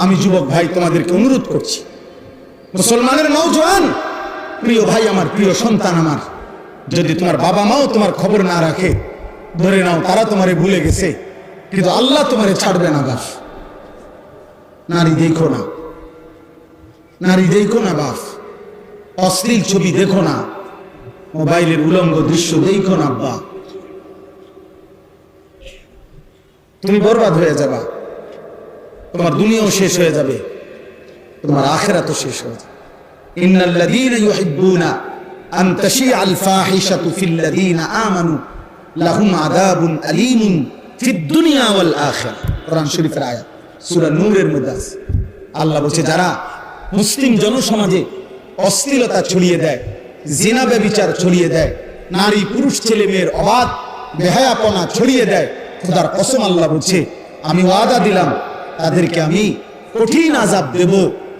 আমি যুবক ভাই তোমাদেরকে অনুরোধ করছি, মুসলমানের নওজোয়ান প্রিয় ভাই আমার, প্রিয় সন্তান আমার, যদি তোমার বাবা মাও তোমার খবর না রাখে, ধরে নাও তারা তোমারে ভুলে গেছে, কিন্তু আল্লাহ তোমারে ছাড়বে না বাপ। নারী দেখো না, নারী দেখো না বাপ, অশ্লীল ছবি দেখো না, মোবাইলের উলঙ্গ দৃশ্য দেখো না আব্বা, তুমি বরবাদ হয়ে যাবা, তোমার দুনিয়াও শেষ হয়ে যাবে, তোমার আখিরাতও শেষ হয়ে যাবে। ইন্নাল্লাযীনা ইউহিব্বুনা আন তাশিআল ফাহিশাতু ফিল্লাযীনা আমানু লাহুম আযাবুন আলীমুন ফিদ দুনিয়া ওয়াল আখিরাহ। কোরআন শরীফের আয়াত, সূরা নূরের মধ্যে আছে। আল্লাহ বলছে, যারা মুসলিম জনসমাজে অশ্লীলতা ছড়িয়ে দেয়, জিনা ব্যভিচার ছড়িয়ে দেয়, নারী পুরুষ ছেলে মেয়ের অবাধ বেহায়াপনা ছড়িয়ে দেয়, খোদার কসম আল্লাহ বলছে, আমি ওয়াদা দিলাম তাদেরকে আমি কঠিন আযাব দেব,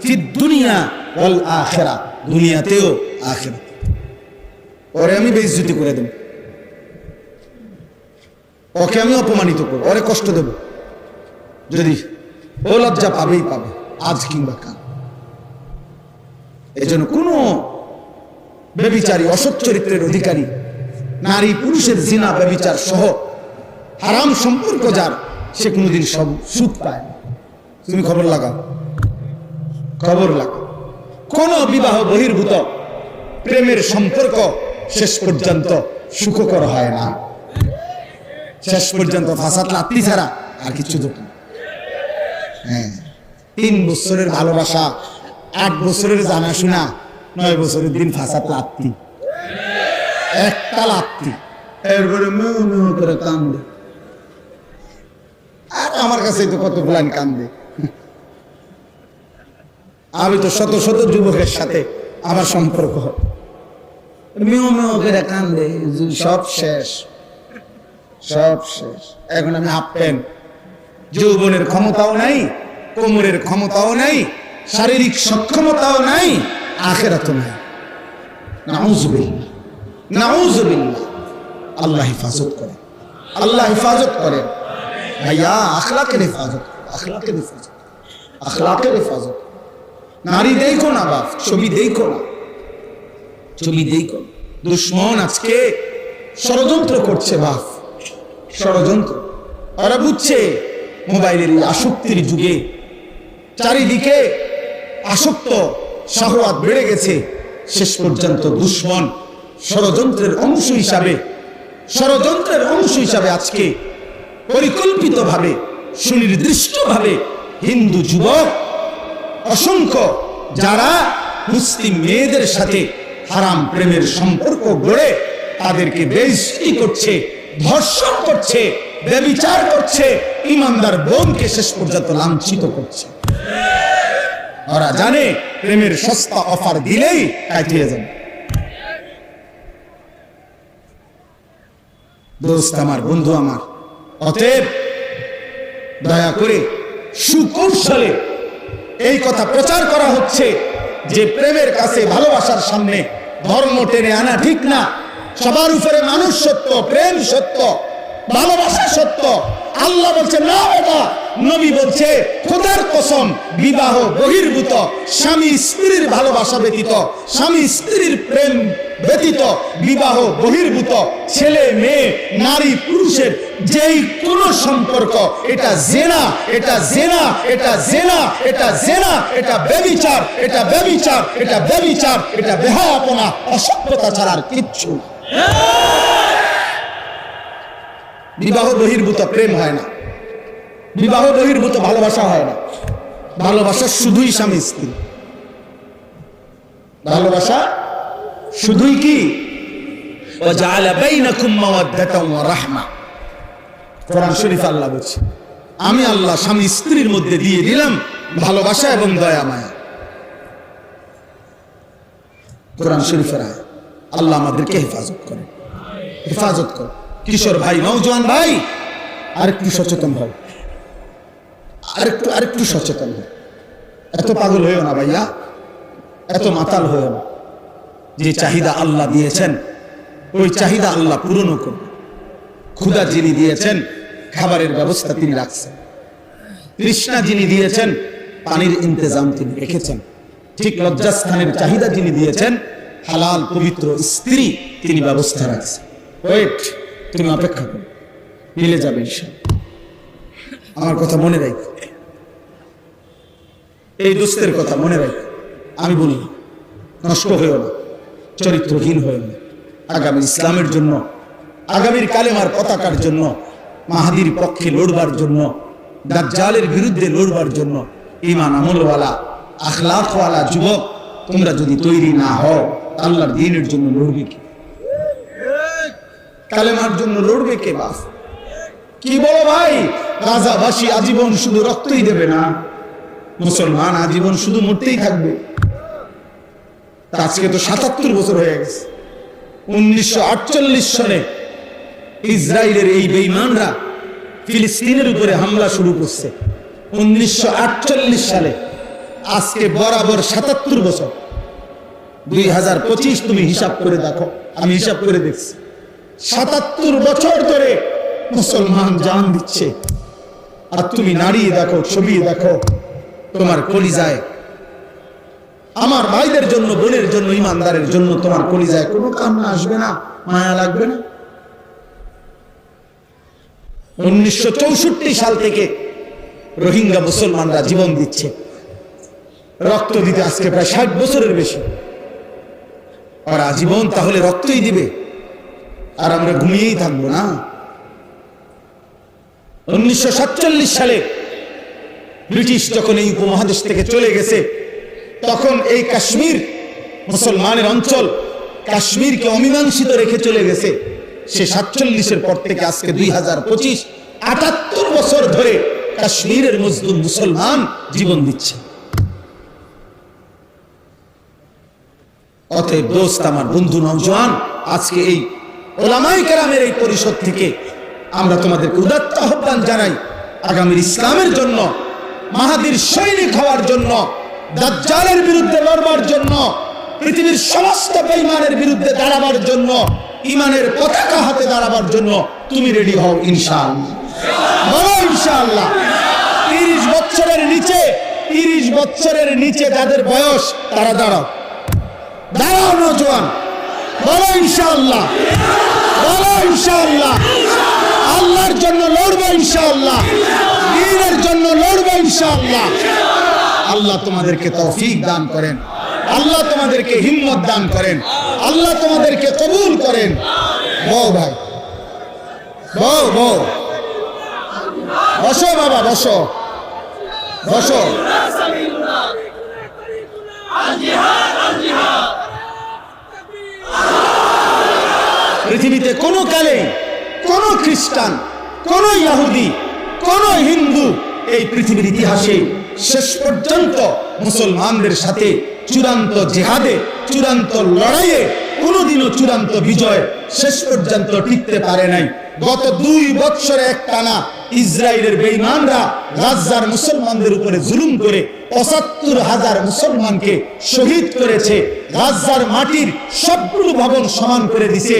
ফিদ দুনিয়া ওয়াল আখিরাহ, দুনিয়াতেও আখিরাতে। ওরে আমি বেইজ্জতি করে দেব, ওকে আমি অপমানিত করব, ওরে কষ্ট দেব, যদি ও লজ্জা পাবেই পাবে, আজ কিংবা কাল। এজন্য কোন ব্যভিচারী, অসৎ চরিত্রের অধিকারী, নারী পুরুষের জিনা ব্যভিচার সহ হারাম সম্পর্ক যার, সে কোনোদিন সব সুখ পায় না। তুমি খবর লাগাও, খবর লাগাও, কোন বিবাহ বহির্ভূত প্রেমের সম্পর্ক শেষ পর্যন্ত সুখকর হয় না। শেষ পর্যন্ত ফাসাদ লাত্তি ছাড়া আর কিছু দেখো। হ্যাঁ, 3 বছরের ভালোবাসা, 8 বছরের জানাশোনা, 9 বছরের দিন ফাসাদ লাত্তি, একটা লাত্তি, এরপরে মেউ মেউ করে কান্দে। আর আমার কাছে তো কত প্ল্যান কান্দে। আমি তো শত শত যুবকের সাথে আমার সম্পর্ক, মেউ মেউ করে কান্দে, সব শেষ, সব শেষ। এখন আমি হাফ প্যান্ট, যৌবনের ক্ষমতাও নাই, কোমরের ক্ষমতাও নাই, শারীরিক সক্ষমতাও নাই, আখিরাতও নাই। নাউযুবিল্লাহ, নাউযুবিল্লাহ। আল্লাহ হেফাজত করে, আল্লাহ হেফাজত করে ভাইয়া, আখলাকের হেফাজত, আখলাকের হেফাজত, আখলাকের হেফাজত। নারী দেখো না বাপ, ছবি দেখো না, ছবি দেখো। দুশ্মন আজকে ষড়যন্ত্র করছে বাপ, ষড়যন্ত্র। ওরা বুঝছে মোবাইলের আসক্তির যুগে চারিদিকে আসক্ত শাহওয়াত বেড়ে গেছে, শেষ পর্যন্ত দুশ্মন ষড়যন্ত্রের অংশ হিসাবে, ষড়যন্ত্রের অংশ হিসাবে আজকে পরিকল্পিতভাবে, সুনির্দিষ্টভাবে হিন্দু যুবক অসংখ্য যারা মুসলিম মেয়েদের সাথে হারাম প্রেমের সম্পর্ক গড়ে তাদেরকে বেইজ্জতি করছে, ধর্ষণ করছে, ব্যভিচার করছে, ইমানদার বোনকে শেষ পর্যন্ত লাঞ্ছিত করছে। ওরা জানে প্রেমের সস্তা অফার দিলেই কাটিয়ে যাবে। দোস্ত আমার, বন্ধু আমার, অতএব দয়া করে সুকৌশলে এই কথা প্রচার করা হচ্ছে যে প্রেমের কাছে, ভালোবাসার সামনে ধর্ম টেনে আনা ঠিক না। সবার উপরে মানুষ সত্য, প্রেম সত্য, ভালোবাসা সত্য। আল্লাহ বলছে না এটা, নবী বলছে খোদার কসম, বিবাহ বহির্ভূত স্বামী স্ত্রীর ভালোবাসা ব্যতীত, স্বামী স্ত্রীর প্রেম ব্যতীত, বিবাহ বহির্ভূত ছেলে মেয়ে, নারী পুরুষের যেই কোন সম্পর্ক, এটা জেনা, এটা জেনা, এটা জেনা, এটা জেনা, এটা ব্যভিচার, এটা ব্যভিচার, এটা ব্যভিচার, এটা বেহায়াপনা, অসভ্যতা ছাড়া আর কিচ্ছু। বিবাহ বহির্ভূত প্রেম হয় না, বিবাহ বহির্ভূত ভালোবাসা হয় না। ভালোবাসা শুধুই স্বামী স্ত্রী, ভালোবাসা শুধুই কি ওয়াজআলা বাইনাকুম মাওয়াদ্দাতান ওয়া রাহমা। কোরআন শরীফে আল্লাহ বলছে, আমি আল্লাহ স্বামী স্ত্রীর মধ্যে দিয়ে দিলাম ভালোবাসা এবং দয়া মায়া। কোরআন শরীফের আয়াত। আল্লাহ আমাদেরকে হেফাজত করে, হেফাজত করে। কিশোর ভাই, নওজোয়ান ভাই, আরেকটু সচেতন হও, আরেকটু সচেতন হও। এত পাগল হয়েও না ভাইয়া, এত মাতাল হয়েও না। যে চাহিদা আল্লাহ দিয়েছেন ওই চাহিদা আল্লাহ পূরণ করবে। ক্ষুধা যিনি দিয়েছেন খাবারের ব্যবস্থা তিনি রাখছেন, তৃষ্ণা যিনি দিয়েছেন পানির ইন্তজাম তিনি রেখেছেন। ঠিক লজ্জাস্থানের চাহিদা যিনি দিয়েছেন, হালাল পবিত্র স্ত্রী তিনি ব্যবস্থা রাখছেন। ওয়েট, তুমি অপেক্ষা করো, মিলে যাবে ইনশাআল্লাহ। আমার কথা মনে রাখ, এই দোস্তের কথা মনে রাখ। আমি বলি নষ্ট হয়েও না, চরিত্রহীন হয়েও না। আগামী ইসলামের জন্য, আগামীর কালেমার পতাকার জন্য, মাহাদির পক্ষে লড়বার জন্য, দাজ্জালের বিরুদ্ধে লড়বার জন্য ঈমান আমলওয়ালা আখলাকওয়ালা যুবক তোমরা যদি তৈরি না হও, আল্লাহর দ্বীনের জন্য লড়বে কে? কালেমার জন্য লড়বে কে? বাস কি বলো ভাই, গাজাবাসী আজীবন শুধু রক্তই দেবে না, মুসলমান আজীবন শুধু মরতেই থাকবে। আজকে তো ৭৭ বছর হয়ে গেছে। 1948 সনে ইসরায়েলের এই বেঈমানরা ফিলিস্তিনের উপরে হামলা শুরু করছে 1948 সালে। আজকে বরাবর ৭৭ বছর। 2025 তুমি হিসাব করে দেখো, আমি হিসাব করে দেখছি ৭৭ বছর ধরে মুসলমান জান দিচ্ছে। আর তুমি নাড়িয়ে দেখো, ছবি দেখো, তোমার কলিজায়, আমার ভাইদের জন্য, বোনের জন্য, ইমানদারের জন্য তোমার কলিজায় কোনো কান্না আসবে না, মায়া লাগবে না? 1964 সাল থেকে রোহিঙ্গা মুসলমানরা জীবন দিচ্ছে, রক্ত দিতে আজকে প্রায় 60 বছরের বেশি। আর আজীবন তাহলে রক্তই দিবে, আর আমরা ঘুমিয়েই থাকবো না? 1947 সালে ব্রিটিশ যখন এই উপমহাদেশ থেকে চলে গেছে, তখন এই কাশ্মীর মুসলমানের অঞ্চল, কাশ্মীরকে অমীমাংসিত রেখে চলে গেছে। সে 47-এর পর থেকে আজকে 2025, 78 বছর ধরে কাশ্মীরের মজলুম মুসলমান জীবন দিচ্ছে। অতএব দোস্ত, আমার বন্ধু নওজোয়ান, আজকে এই ওলামায়ে কেরামের এই পরিষদ থেকে আমরা তোমাদেরকে উদাত্ত আহ্বান জানাই, আগামীর ইসলামের জন্য, মাহাদির সৈনিক হওয়ার জন্য, দাজ্জালের বিরুদ্ধে লড়বার জন্য, পৃথিবীর সমস্ত বেঈমানের বিরুদ্ধে দাঁড়াবার জন্য, ঈমানের পতাকা হাতে দাঁড়াবার জন্য তুমি রেডি হও ইনশাআল্লাহ। বলো ইনশাআল্লাহ। 30 বছরের নিচে, 30 বছরের নিচে যাদের বয়স, তারা দাঁড়াও, দাঁড়াও নওজোয়ান, বলো ইনশাআল্লাহ, বলো ইনশাআল্লাহ। আল্লাহর জন্য লড়বো ইনশাআল্লাহ, দ্বীনের জন্য লড়বো ইনশাআল্লাহ। আল্লাহ তোমাদেরকে তৌফিক দান করেন, আল্লাহ তোমাদেরকে হিম্মত দান করেন, আল্লাহ তোমাদেরকে কবুল করেন। বউ ভাই, বউ বউ, বসো বাবা, বসো বসো। পৃথিবীতে কোনো কালে কোনো খ্রিস্টান, কোন ইহুদি, কোন হিন্দু এই পৃথিবীর ইতিহাসে শেষ পর্যন্ত মুসলমানদের সাথে চূড়ান্ত জিহাদে, চূড়ান্ত লড়াইয়ে, কোনোদিনও চূড়ান্ত বিজয় শেষ পর্যন্ত টিকতে পারে নাই। গত 2 বছরে একটানা ইসরায়েলের বেঈমানরা গাজার মুসলমানদের উপরে জুলুম করে ৭৫,০০০ মুসলমানকে শহীদ করেছে। গাজার মাটির সবগুলো ভবন সমান করে দিছে।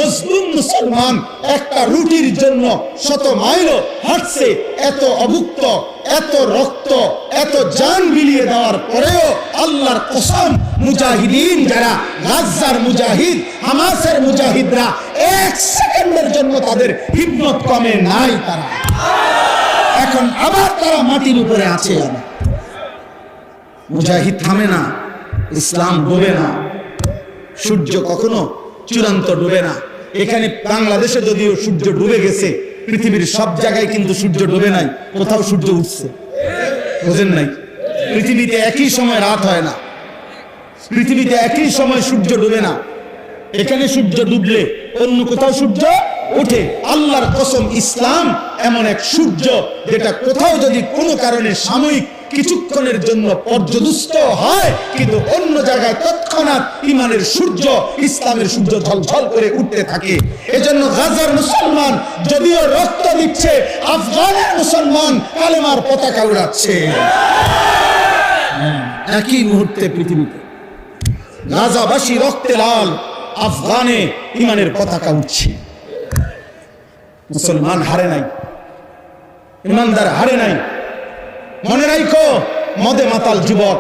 মুসলিম মুসলমান একটা রুটির জন্য শত মাইল হাঁটছে। এত অভুক্ত, এত রক্ত, এত জান বিলিয়ে দেওয়ার পরেও আল্লাহর কসম, মুজাহিদিন যারা, গাজার মুজাহিদ, হামাসের মুজাহিদরা 1 সেকেন্ডের জন্য তাদের হিম্মত কমে নাই। তারা এখন আবার তারা মাটির উপরে আছে। মুজাহিদ থামে না, ইসলাম ডুবে না, সূর্য কখনো চূড়ান্ত ডুবে না। এখানে বাংলাদেশে যদিও সূর্য ডুবে গেছে, পৃথিবীর সব জায়গায় কিন্তু সূর্য ডুবে নাই, কোথাও সূর্য উঠছে। বোঝেন নাই? পৃথিবীতে একই সময় রাত হয় না, পৃথিবীতে একই সময় সূর্য ডুবে না। এখানে সূর্য ডুবলে অন্য কোথাও সূর্য ওঠে। আল্লাহর কসম, ইসলাম এমন এক সূর্য যেটা কোথাও যদি কোনো কারণে সাময়িক কিছুক্ষণের জন্য পর্যদুষ্ট হয়, কিন্তু অন্য জায়গায় তৎক্ষণাৎ ইমানের সূর্য, ইসলামের সূর্য ঝলঝল করে উঠতে থাকে। এজন্য গাজার মুসলমান যদিও রক্ত দিচ্ছে, আফগানের মুসলমান কালেমার পতাকা উড়াচ্ছে। একই মুহূর্তে পৃথিবীতে গাজাবাসী রক্তে লাল, আফগানে ইমানের পতাকা উঠছে। মুসলমান হারে নাই, ইমানদার হারে নাই। মনে রাখো, মদে মাতাল যুবক,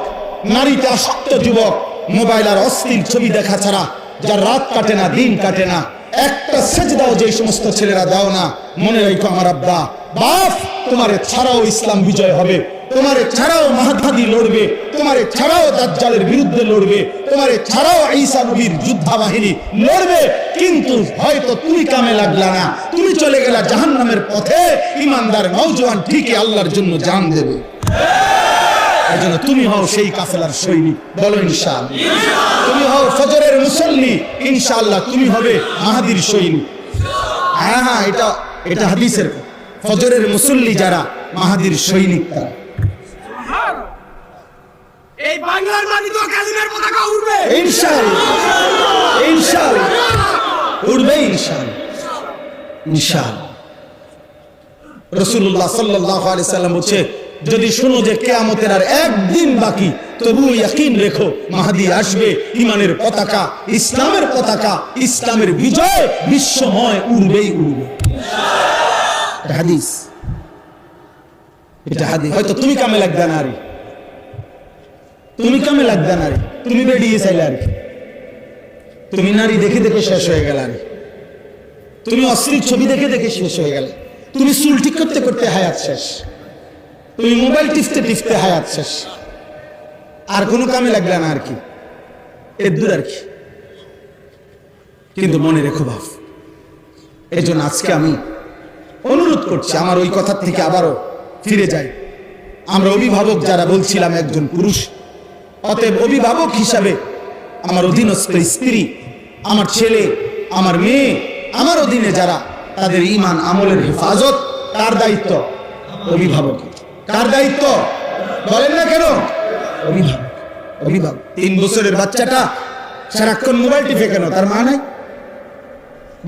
নারীতে আসক্ত যুবক, মোবাইল আর অশ্লীল ছবি দেখা ছাড়া যার রাত কাটে না, দিন কাটে না, একটা সেজদাও যে সমস্ত ছেলেরা দাও না, মনে রাখো আমার আব্বা বাপ, তোমারে ছাড়াও ইসলাম বিজয় হবে, তোমারে ছাড়াও মাহদি লড়বে, তোমারে ছাড়াও দাজ্জালের বিরুদ্ধে লড়বে, তোমারে ছাড়াও ঈসা নবীর যোদ্ধা বাহিনী লড়বে। কিন্তু হয়তো তুমি কামে লাগলা না, তুমি চলে গেলা জাহান্নামের পথে। ইমানদার নওজোয়ান ঠিকই আল্লাহর জন্য জান দেবে। এজন্য তুমি হও সেই কাফেলার সৈনিক, বলো ইনশাআল্লাহ। তুমি হও ফজরের মুসল্লি, ইনশাআল্লাহ তুমি হবে মাহদির সৈনিক। হ্যাঁ হ্যাঁ, এটা হাদিসের। ফজরের মুসল্লি যারা মাহদির সৈনিক তারা। এই বাংলার মাটিতে কালিমার পতাকা উড়বে ইনশাআল্লাহ, ইনশাআল্লাহ উড়বে, ইনশাআল্লাহ, ইনশাআল্লাহ। রাসূলুল্লাহ সাল্লাল্লাহু আলাইহি সাল্লাম বলেছে, যদি শুনো যে কিয়ামতের আর একদিন বাকি, তবু ইয়াকিন রেখো মাহদি আসবে। ইমানের পতাকা, ইসলামের পতাকা, ইসলামের বিজয় বিশ্বময় উড়বেই উড়বে। এটা হাদিস, এটা হাদিস। হয়তো তুমি কামে লাগবে না, আরে তুমি কামে লাগবে না, তুমি বেরিয়ে চাইলে, আর তুমি নারী দেখে দেখে শেষ হয়ে গেল, আর তুমি অশ্লীল ছবি দেখে দেখে শেষ হয়ে গেল, তুমি চুল ঠিক করতে করতে হায়াত শেষ, তুমি মোবাইল টিপতে টিপতে হায়াত শেষ, আর কোনো কামে লাগবে না, আর কি এর দূর আর কি। কিন্তু মনে রেখো বাপ, এই জন্য আজকে আমি অনুরোধ করছি, আমার ওই কথার থেকে আবারও ফিরে যাই। আমরা অভিভাবক যারা বলছিলাম একজন পুরুষ, অতএব অভিভাবক হিসাবে আমার অধীনস্থ স্ত্রী, আমার ছেলে, আমার মেয়ে, আমার অধীনে যারা, তাদের ঈমান আমলের হেফাজত কার দায়িত্ব? অভিভাবক। কার দায়িত্ব বলেন না কেন? অভিভাবক। অভিভাবক। 3 বছরের বাচ্চাটা সারাক্ষণ মোবাইল টিপে কেন? তার মা নাই?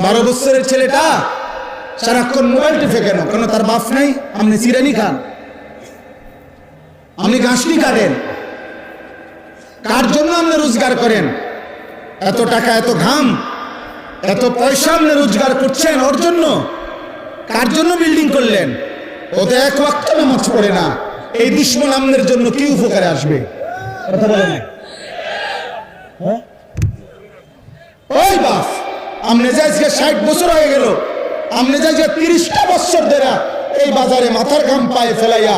12 বছরের ছেলেটা সারাক্ষণ মোবাইল টিপে কেন? কেন তার বাপ নাই? আপনি চিরানি খান, আপনি গাছনি কাটেন, কার জন্য আপনি রোজগার করেন? এত টাকা, এত ঘাম, এত পয়সা আপনি রোজগার করছেন ওর জন্য? কার জন্য বিল্ডিং করলেন? ও তো এক ওয়াক্ত নামাজ পড়ে না। এই দুশ্মন আপনার জন্য কি উপকারে আসবে? কথা বলেন না। ওই বাপ, আপনি যে আজকে 60 বছর হয়ে গেল, আপনি যে আজকে 30টা বছর ধরে এই বাজারে মাথার ঘাম পায়ে ফেলাইয়া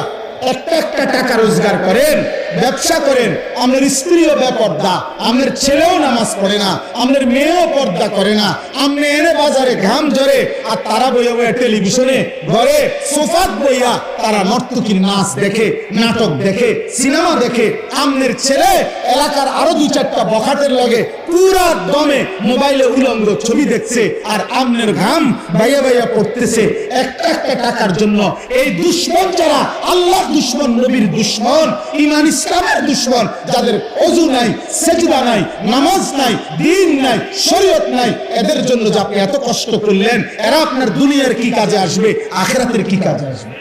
একটা একটা টাকা রোজগার করেন, ব্যবসা করেন, আপনার স্ত্রীও বেপর্দা, আপনার ছেলেও নামাজ পড়ে না, আপনার মেয়েও পর্দা করে না, আপনি এনে বাজারে ঘাম ঝরে, আর তারা বইয়া বইয়া টেলিভিশনে ঘরে সোফাত বইয়া তারা নর্তকীর নাচ দেখে, নাটক দেখে, সিনেমা দেখে। আপনার ছেলে এলাকার আরো 2-4টা বখাটের লগে পুরা দমে মোবাইলে উলঙ্গ ছবি দেখছে, আর আপনার ঘাম বাইয়া বাইয়া পড়তেছে একটা একটা টাকার জন্য। এই দুশ্মন যারা, আল্লাহ দুশ্মন, নবীর দুশ্মন, ঈমান ইসলামের দুশ্মন, যাদের ওযু নাই, সিজদা নাই, নামাজ নাই, দ্বীন নাই, শরীয়ত নাই, এদের জন্য যে আপনি এত কষ্ট করলেন, এরা আপনার দুনিয়ার কি কাজে আসবে, আখিরাতের কি কাজে আসবে?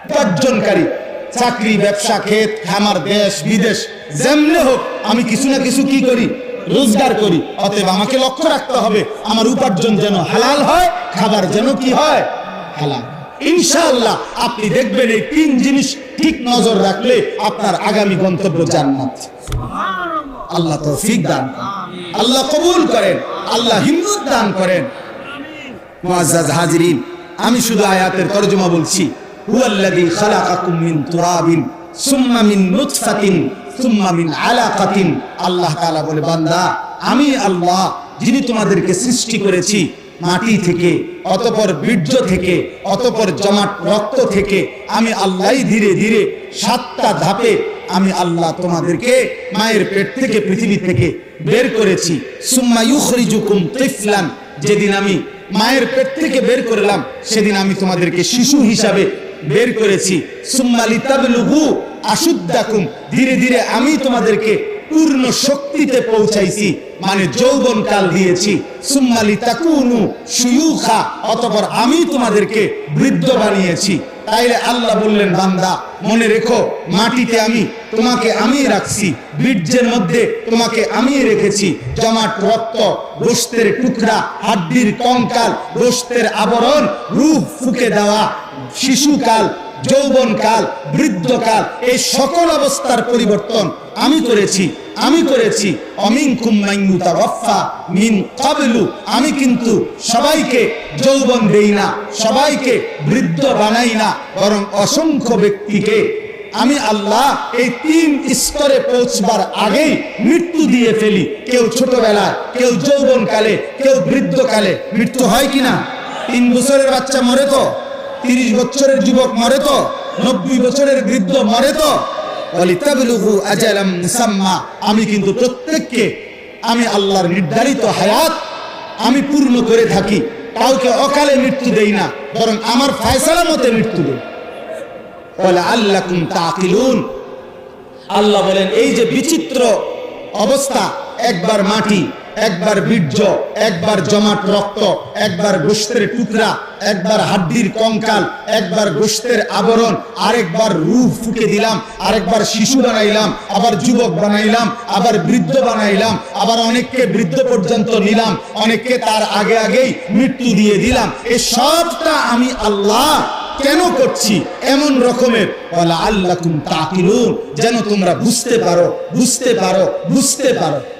উপার্জনকারী, চাকরি, ব্যবসা, ক্ষেত খামার, দেশ বিদেশ যেমনে হোক, আমি কিছু না কিছু কি করি? রোজগার করি। অতএব আমাকে লক্ষ্য রাখতে হবে আমার উপার্জন যেন হালাল হয়, খাবার যেন কি হয়? হালাল। ইনশাআল্লাহ আপনি দেখবেন এই 3 জিনিস ঠিক নজর রাখলে আপনার আগামী গন্তব্য জান্নাত। আল্লাহ তৌফিক দান করেন, আল্লাহ কবুল করেন, আল্লাহ হিম্মত দান করেন। মুআজ্জাজ হাজিরিন, আমি শুধু আয়াতের তরজমা বলছি। হুয়াল্লাযী খালাকাকুম মিন তুরাবিন সুম্মা মিন নুতফাতিন সুম্মা মিন আলাকাতিন। আল্লাহ তাআলা বলে, বান্দা আমি আল্লাহ যিনি তোমাদেরকে সৃষ্টি করেছি মাটি থেকে, অতঃপর বীর্য থেকে, অতঃপর জমাট রক্ত থেকে। আমি আল্লাহই ধীরে ধীরে 7টা ধাপে আমি আল্লাহ তোমাদেরকে মায়ের পেট থেকে, পৃথিবী থেকে বের করেছি। সুম্মা ইউখরিজুকুম তিফলান, যেদিন আমি মায়ের পেট থেকে বের করলাম সেদিন আমি তোমাদেরকে শিশু হিসাবে বের করেছি। সুম্মা লিতাবলুগু আশুদ্দাকুম, ধীরে ধীরে আমি তোমাদেরকে পূর্ণ শক্তিতে পৌঁছাইছি, মানে যৌবন কাল দিয়েছি। সুম্মা লিতাকুনু শুয়ুখা, অতঃপর আমি তোমাদেরকে বৃদ্ধ বানিয়েছি। তাইলে আল্লাহ বললেন, বান্দা মনে রেখো, মাটিতে তোমাকে আমি রাখছি, বীর্যের মধ্যে তোমাকে আমি রেখেছি, জমাট রক্ত, গোশতের টুকরা, হাড্ডির কঙ্কাল, গোশতের আবরণ, রূহ ফুঁকে দেওয়া, শিশুকাল, যৌবনকাল, বৃদ্ধকাল, এই সকল অবস্থার পরিবর্তন আমি করেছি। অমিনকুম মান ইউতাওয়াফা মিন ক্বাবলু, আমি কিন্তু সবাইকে যৌবন দেই না, সবাইকে বৃদ্ধ বানাই না, বরং অসংখ্য ব্যক্তিকে আমি আল্লাহ এই 3 স্তরে পৌঁছবার আগেই মৃত্যু দিয়ে ফেলি। কেউ ছোটবেলায়, কেউ যৌবনকালে, কেউ বৃদ্ধকালে। মৃত্যু হয় কিনা? 3 বছরের বাচ্চা মরে তো, 30 বছরের যুবক মরে তো, 90 বছরের বৃদ্ধ মরে তো। ওয়ালিতাবলুগু আজালাম মুসাম্মা, আমি কিন্তু প্রত্যেককে আমি আল্লাহর নির্ধারিত হায়াত আমি পূর্ণ করে থাকি। কাউকে অকালে মৃত্যু দেই না, বরং আমার ফয়সালা মতে মৃত্যু দেই। ওয়ালাআল্লাকুম তাকিলুন, আল্লাহ বলেন এই যে বিচিত্র অবস্থা, একবার মাটি, একবার বীর্য, একবার জমাট রক্ত, একবার গোশতের টুকরা, একবার হাড্ডির কঙ্কাল, একবার গোশতের আবরণ, আরেকবার রূহ ফুঁকে দিলাম, আরেকবার শিশু বানাইলাম, আবার যুবক বানাইলাম, আবার বৃদ্ধ বানাইলাম, আবার অনেককে বৃদ্ধ পর্যন্ত নিলাম, অনেককে তার আগেই মৃত্যু দিয়ে দিলাম। এই সবটা আমি আল্লাহ কেন করছি? এমন রকমের ওয়ালাআল্লাকুম তাকিলুন, যেন তোমরা বুঝতে পারো।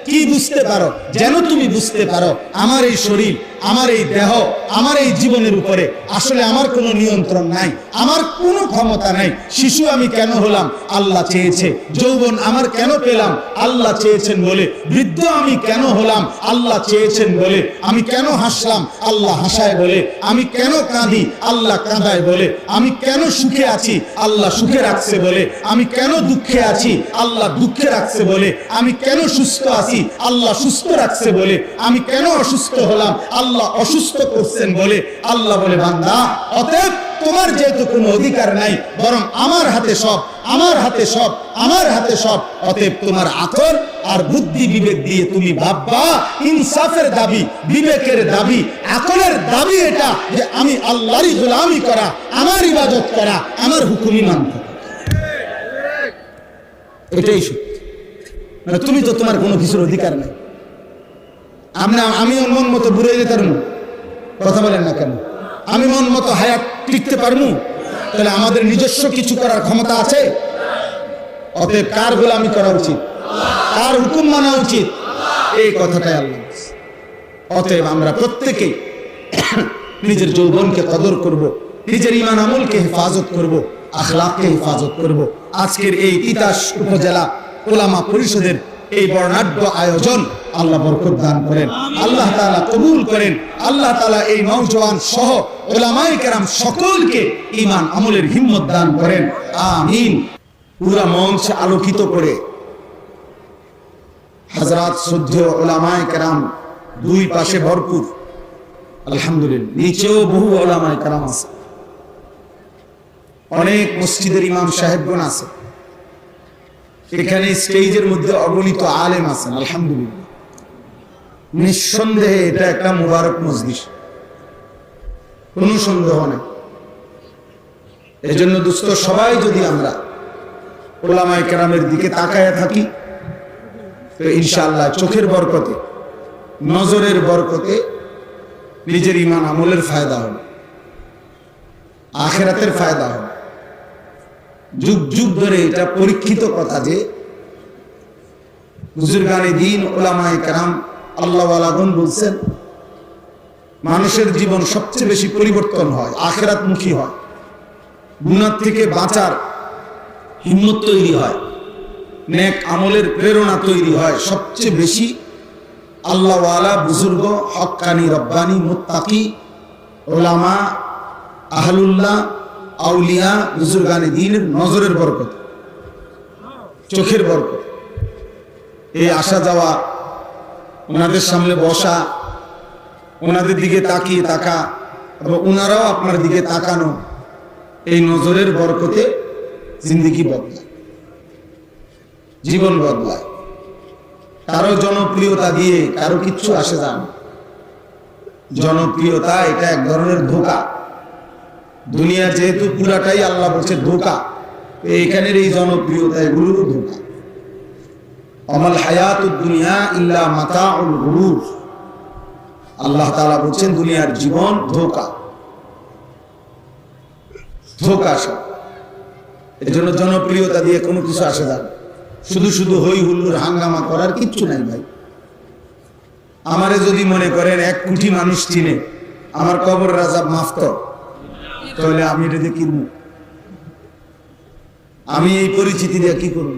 কি বুঝতে পারো? যেন তুমি বুঝতে পারো আমার এই শরীর, আমার এই দেহ, আমার এই জীবনের উপরে আসলে আমার কোনো নিয়ন্ত্রণ নাই, আমার কোনো ক্ষমতা নাই। শিশু আমি কেন হলাম? আল্লাহ চেয়েছে। যৌবন আমার কেন পেলাম? আল্লাহ চেয়েছেন বলে। বৃদ্ধ আমি কেন হলাম? আল্লাহ চেয়েছেন বলে। আমি কেন হাসলাম? আল্লাহ হাসায় বলে। আমি কেন কাঁদি? আল্লাহ কাঁদায় বলে। আমি কেন সুখে আছি? আল্লাহ সুখে রাখছে বলে। আমি কেন দুঃখে আছি? আল্লাহ দুঃখে রাখছে বলে। আমি কেন সুস্থ আছি? আল্লাহ সুস্থ রাখছে বলে। আমি কেন অসুস্থ হলাম? আল্লাহ অসুস্থ করছেন বলে। আল্লাহ বলে, বান্দা, অতএব তোমার যেহেতু কোনো অধিকার নাই, বরং আমার হাতে সব। অতএব তোমার আকল আর বুদ্ধি বিবেক দিয়ে তুমি ভাববা। ইনসাফের দাবি, বিবেকের দাবি, আকলের দাবি এটা যে আমি আল্লাহরই গোলামি করা, আমার ইবাদত করা, আমার হুকুমই মানতে। এটাই সত্যি। মানে তুমি তো তোমার কোনো কিছুর অধিকার নাই। আমি মন মতো বুড়ে যেতে পারবো? কথা বলেন না কেন? আমি মন মতো হায়াত টিকতে পারবো? তাহলে আমাদের নিজস্ব কিছু করার ক্ষমতা আছে? অতএব কার গোলামি করা উচিত? কার হুকুম মানা উচিত? এই কথাটাই আল্লাহ। অতএব আমরা প্রত্যেকেই নিজের যৌবনকে কদর করব, নিজের ঈমান আমলকে হেফাজত করব, আখলাককে হেফাজত করব। আজকের এই তিতাস উপজেলা উলামা পরিষদের এই বর্ণাঢ্য আয়োজন আল্লাহ বরকত দান করেন, আল্লাহ তাআলা কবুল করেন। আল্লাহ তাআলা এই নওজোয়ান সহ উলামায়ে কেরাম সকলকে ঈমান আমলের হিম্মত দান করেন, আমিন। পুরা মঞ্চ আলোকিত করে হযরত শ্রদ্ধেয় উলামায়ে কেরাম দুই পাশে ভরপুর, আলহামদুলিল্লাহ। নিচেও বহু উলামায়ে কেরাম আছে, অনেক মসজিদের ইমাম সাহেবগণ আছে, এখানে স্টেজের মধ্যে অগণিত আলেম আছেন, আলহামদুলিল্লাহ। নিঃসন্দেহে এটা একটা মুবারক মজলিস, কোনো সন্দেহ নেই। এজন্য দোস্ত, সবাই যদি আমরা উলামায়ে কেরামের দিকে তাকায় থাকি, তো ইনশাআল্লাহ চোখের বরকতে, নজরের বরকতে নিজের ঈমান আমলের ফায়দা হবে, আখিরাতের ফায়দা হবে। যুগ যুগ ধরে এটা পরীক্ষিত কথা যে বুজুর্গানে দ্বীন উলামায়ে কেরাম আল্লাহ ওয়ালাগণ বলছেন, মানুষের জীবন সবচেয়ে বেশি পরিবর্তন হয়, আখিরাতমুখী হয়, গুনাহ থেকে বাঁচার হিম্মত তৈরি হয়, নেক আমলের প্রেরণা তৈরি হয় সবচেয়ে বেশি আল্লাহ ওয়ালা বুজুর্গ, হক্কানি, রব্বানি, মুত্তাকি উলামা, আহলুল্লাহ, আউলিয়া, বুজুর্গানে দ্বীনের নজরের বরকত, চোখের বরকত। এই আসা যাওয়া, ওনাদের সামনে বসা, ওনাদের দিকে তাকিয়ে থাকা এবং ওনারাও আপনার দিকে তাকানো, এই নজরের বরকতে জিন্দেগি বদলায়, জীবন বদলায়। কারো জনপ্রিয়তা দিয়ে কারো কিচ্ছু আসে যায় না। জনপ্রিয়তা এটা এক ধরনের ধোঁকা। দুনিয়া যেহেতু পুরাটাই আল্লাহ বলছে ধোঁকা, এখানের এই জনপ্রিয়তা এগুলোরও ধোঁকা। আমাল হায়াতুদ দুনিয়া ইল্লা মাতাউল গুরুর, আল্লাহ তাআলা বলছেন দুনিয়ার জীবন ধোঁকা, ধোঁকা সব। এজন্য জনপ্রিয়তা দিয়ে কোনো কিছু আসে না, শুধু শুধু হই হুল্লোড় হাঙ্গামা করার কিচ্ছু নাই ভাই। আমারে যদি মনে করেন 1 কোটি মানুষ চিনে, আমার কবর রাজাব মাফ তো, তাহলে আমি এটা দিয়ে কিনবো? আমি এই পরিচিতি দিয়ে কি করবো?